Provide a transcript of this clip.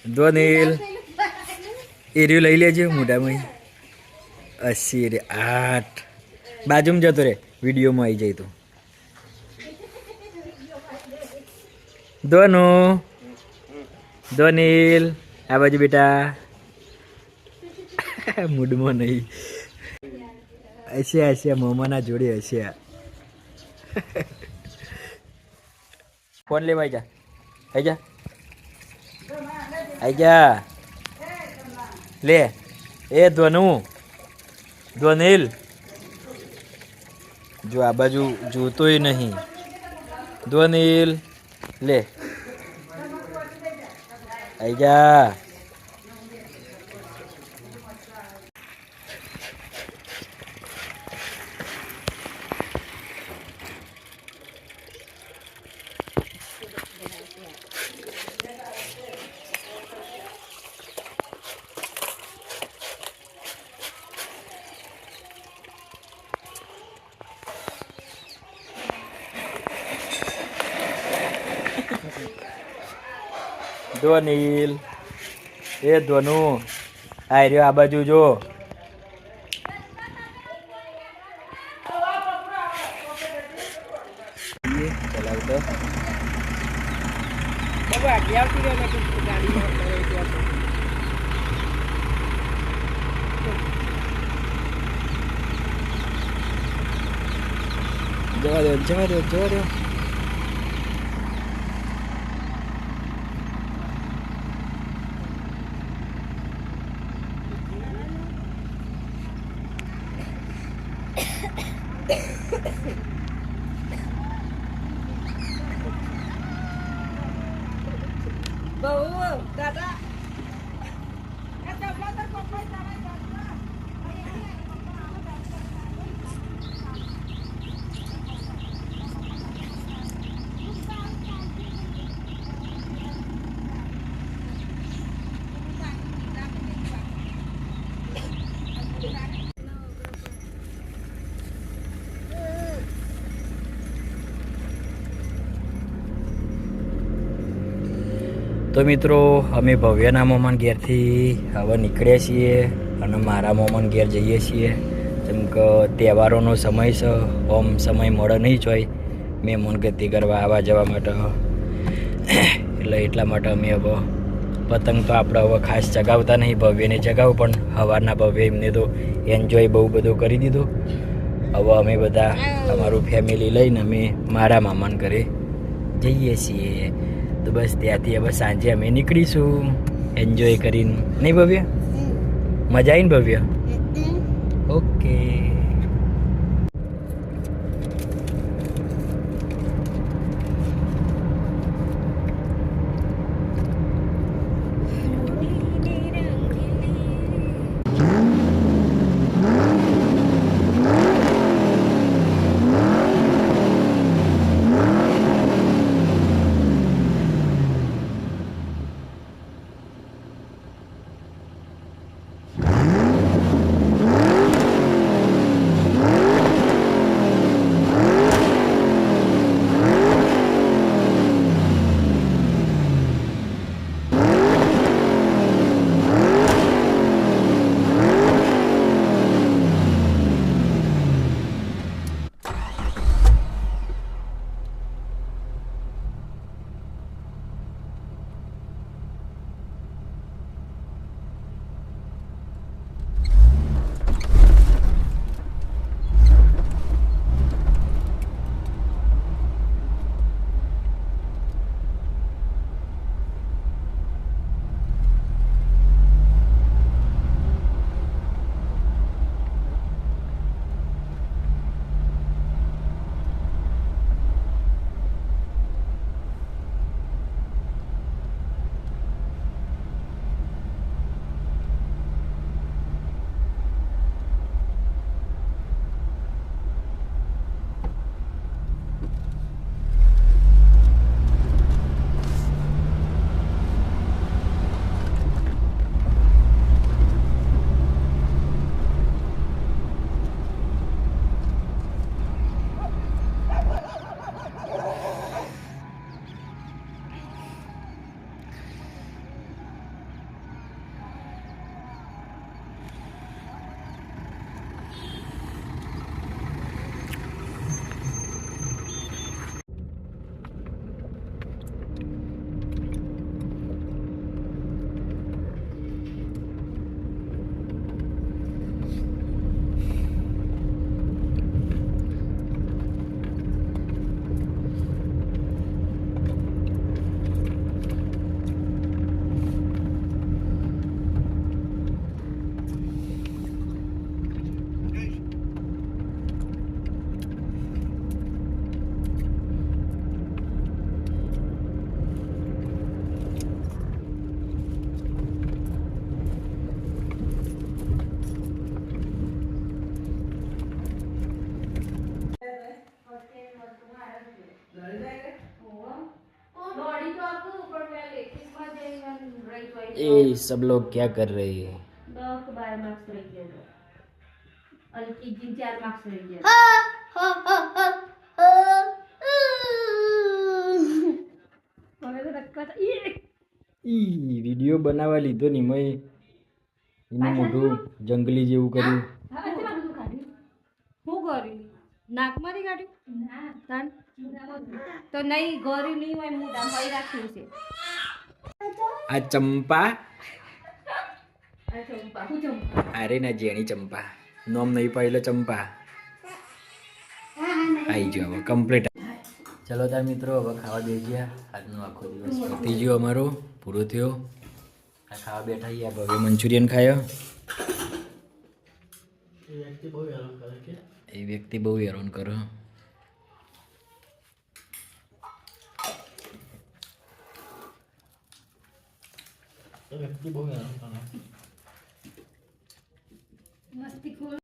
ધ્વનિલ એર્યું લઈ લેજો મોઢામાં. 80 રે 8 બાજુમાં જતો રે વિડીયોમાં આવી જાય તો. ધ્વનુ ધ્વનિલ આ બાજુ બેટા. મૂડમાં નહીં. હશે મોમાના જોડે હશે. ફોન લેવા જા. આઈ જા આઈ જા લે. એ ધ્વનુ ધ્વનિલ જો આ બાજુ જોતોય નહીં. ધ્વનિલ લે આઈ જા. ધ્વનિલ એ ધ્વનુ આ રહ્યો આ બાજુ જો. ચલાવતો જવા દો. તો મિત્રો અમે ભવ્યના મોમાન ઘેરથી હવે નીકળ્યા છીએ અને મારા મોમાન ઘેર જઈએ છીએ. જેમ કે તહેવારોનો સમય છે, ઓમ સમય મળે નહીં જ હોય મહેમાન ગતિ કરવા આવવા જવા માટે. એટલે એટલા માટે અમે હવે પતંગ તો આપણે હવે ખાસ ચગાવતા નહીં, ભવ્યને ચગાવું પણ સવારના ભવ્ય એમને તો એન્જોય બહુ બધું કરી દીધું. હવે અમે બધા અમારું ફેમિલી લઈને અમે મારા મામાને ઘરે જઈએ છીએ. તો બસ ત્યાંથી હવે સાંજે અમે નીકળીશું એન્જોય કરીને. નહીં ભવ્ય? મજા આવી ને ભવ્ય? ઓકે. ए सब लोग क्या कर रहे हैं? 10-12 मार्क्स રહી ગયા અને ટીચિંગ 4 માર્ક્સ રહી ગયા હવે તો રક્કા ઈ વિડિયો બનાવવા લીધો ની મેં એનું મોઢું જંગલી જેવું કર્યું. હું ગોરી નાકમાંથી કાઢ્યું ના તાન તો નહીં ગોરી નહીં હોય મોઢા મળી રાખ્યું છે આ ચંપા આ ચંપા હું ચંપા અરે ના જેણી ચંપા નોમ નહીં પાડેલો ચંપા આવી ગયો હવે કમ્પ્લીટ. ચલો તાર મિત્રો હવે ખાવા દઈ ગયા. આજનો આખો દિવસ પતી ગયો અમારો પૂરો થયો. આ ખાવા બેઠા ગયા ભવ્ય મંચુરિયન ખાયો. એ વ્યક્તિ બહુ હેરાન કરે. મસ્તી